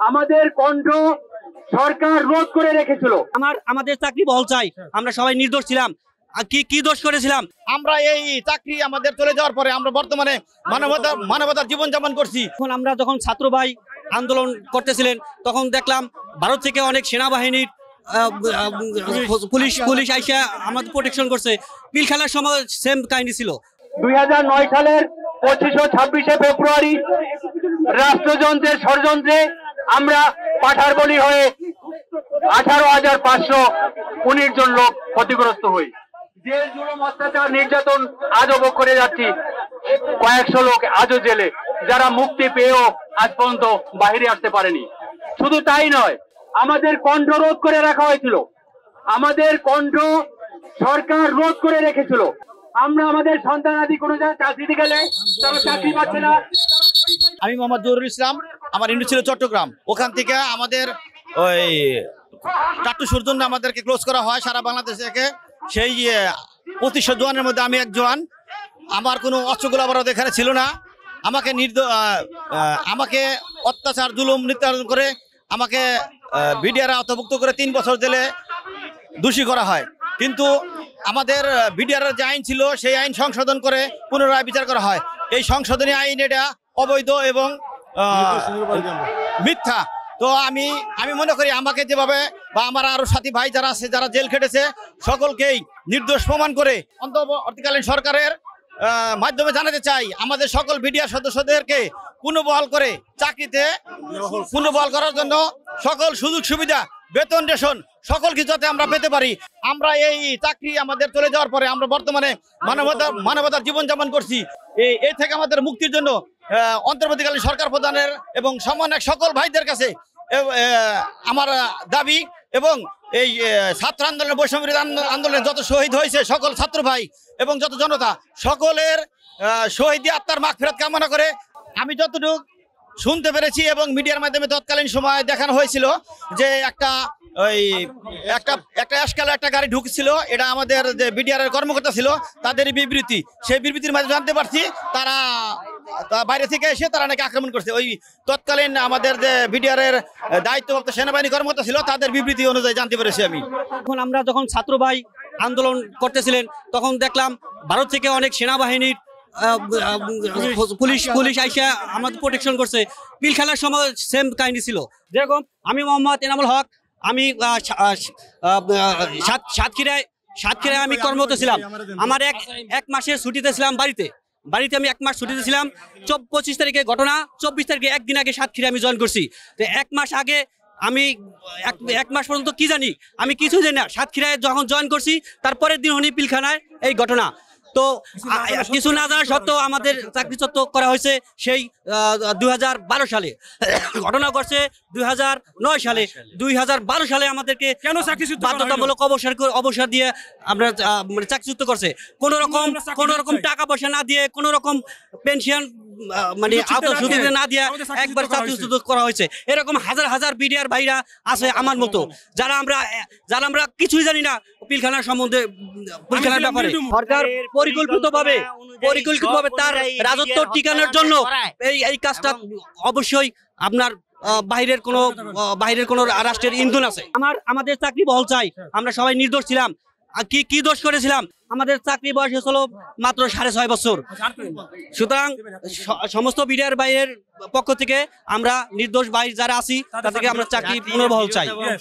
আমাদের কণ্ঠ সরকার রোধ করে রেখেছিল। আমাদের চাকরি বহাল চাই। আমরা সবাই নির্দোষ ছিলাম। কি দোষ করেছিলাম? আমরা এই চাকরি আমাদের চলে যাওয়ার পরে আমরা বর্তমানে মানবতার জীবন যাপন করছি। এখন আমরা যখন ছাত্র ভাই আন্দোলন করতেছিলেন তখন দেখলাম ভারত থেকে অনেক সেনাবাহিনীর পুলিশ আইসা আমাদের প্রোটেকশন করছে। পিলখানার সময় সেম কাহিনী ছিল। 2009 সালের 25 ও 26শে ফেব্রুয়ারি রাষ্ট্রযন্ত্রের ষড়যন্ত্রে আমরা পাঠার বলি হয়ে 18,519 জন লোক ক্ষতিগ্রস্ত হই। জেল জুলুম অত্যাচার নির্যাতন আজও ভোগ করে যাচ্ছি। কয়েকশো লোক আজও জেলে, যারা মুক্তি পেয়েও আজ পর্যন্ত বাহিরে আসতে পারেনি। শুধু তাই নয়, আমাদের কণ্ঠ রোধ করে রাখা হয়েছিল। আমাদের কণ্ঠ সরকার রোধ করে রেখেছিল। আমরা আমাদের সন্তানাদি কোনো জায়গায় চাকরি দিতে গেলে তারা চাকরি পাচ্ছে না। আমি মোহাম্মদ জহুরুল ইসলাম, আমার ইউনিট ছিল চট্টগ্রাম। ওখান থেকে আমাদের ওই টাট্টু জন্য আমাদেরকে ক্লোজ করা হয় সারা বাংলাদেশ থেকে। সেই 2500 জওয়ানের মধ্যে আমি এক জওয়ান। আমার কোনো অস্ত্রগুলো আবার এখানে ছিল না। আমাকে অত্যাচার জুলুম নির্যাতন করে আমাকে বিডিআর আওতাভুক্ত করে 3 বছর জেলে দোষী করা হয়। কিন্তু আমাদের বিডিআর যে আইন ছিল সেই আইন সংশোধন করে পুনরায় বিচার করা হয়। এই সংশোধনী আইন এটা অবৈধ এবং মিথ্যা। তো আমি মনে করি আমাকে যেভাবে বা আমার আরো সাথী ভাই যারা আছে, যারা জেল খেটেছে, সকলকেই নির্দোষ প্রমাণ করে অন্তর্বর্তীকালীন সরকারের মাধ্যমে জানাতে চাই, আমাদের সকল বিডিআর সদস্যদেরকে পুনর্বহাল করে চাকরিতে পুনর্বহাল করার জন্য সকল সুযোগ সুবিধা, বেতন, রেশন সকল কিছু যাতে আমরা পেতে পারি। আমরা এই চাকরি আমাদের চলে যাওয়ার পরে আমরা বর্তমানে মানবতার জীবন যাপন করছি। এই থেকে আমাদের মুক্তির জন্য অন্তর্বর্তীকালীন সরকার প্রধানের এবং সমন্বয়ক সকল ভাইদের কাছে আমার দাবি, এবং এই ছাত্র আন্দোলনের বৈষম্য আন্দোলনে যত শহীদ হয়েছে সকল ছাত্র ভাই এবং যত জনতা, সকলের শহীদ আত্মার মাগফিরাত কামনা করে আমি যতটুকু শুনতে পেরেছি এবং মিডিয়ার মাধ্যমে তৎকালীন সময় দেখানো হয়েছিল যে একটা এসকালে একটা গাড়ি ঢুকছিল। এটা আমাদের যে বিডিআর এর কর্মকর্তা ছিল তাদেরই বিবৃতি। সেই বিবৃতির মাধ্যমে জানতে পারছি তারা বাইরে থেকে এসে তারা নাকি আক্রমণ করছে। ওই তৎকালীন আমাদের যে বিডিআর এর দায়িত্বপ্রাপ্ত সেনাবাহিনী কর্মকর্তা ছিল তাদের বিবৃতি অনুযায়ী জানতে পেরেছি আমি। এখন আমরা যখন ছাত্র ভাই আন্দোলন করতেছিলেন তখন দেখলাম ভারত থেকে অনেক সেনাবাহিনীর পুলিশ আইসা আমাদের প্রোটেকশন করছে। পিলখানার সময় সেম কাহিনী ছিল। যেরকম আমি মোহাম্মদ এনামুল হক, আমি সাতক্ষীরায় আমি কর্মরত ছিলাম। আমার এক মাসের ছুটিতে ছিলাম বাড়িতে আমি 1 মাস ছুটিতে ছিলাম। 25 তারিখে ঘটনা, 24 তারিখে একদিন আগে সাতক্ষীরায় আমি জয়েন করছি। তো 1 মাস আগে আমি 1 মাস পর্যন্ত কি জানি, আমি কিছু জানি না। সাতক্ষীরায় যখন জয়েন করছি তারপরের দিন হনি পিলখানায় এই ঘটনা। তো কিছু না জানা সত্ত্বেও আমাদের চাকরিচ্যুত করা হয়েছে সেই 2012 সালে। ঘটনা ঘটছে 2009 সালে। 2012 সালে আমাদেরকে কেন চাকরিচ্যুত বাধ্যতামূলক অবসর দিয়ে আমরা চাকরিচ্যুত করছে। কোনো রকম টাকা পয়সা না দিয়ে, কোনো রকম পেনশন মানে সুবিধা না দিয়ে একবার চাকরিচ্যুত করা হয়েছে। এরকম হাজার বিডিআর ভাইরা আছে আমার মতো, যারা আমরা কিছুই জানি না পিলখানার সম্বন্ধে, পিলখানার ব্যাপারে। সরকার পরিকল্পিতভাবে তার রাজত্ব টিকানোর জন্য এই কাজটা অবশ্যই আপনার বাইরের কোনো রাষ্ট্রের ইন্ধন আছে। আমাদের চাকরি বহাল চাই। আমরা সবাই নির্দোষ ছিলাম। কি দোষ করেছিলাম? আমাদের চাকরি বয়স হলো মাত্র 6.5 বছর। সুতরাং সমস্ত বিডিআর ভাইয়ের পক্ষ থেকে আমরা নির্দোষ ভাই যারা আছি তাদেরকে আমরা চাকরি পুনর্বহাল চাই।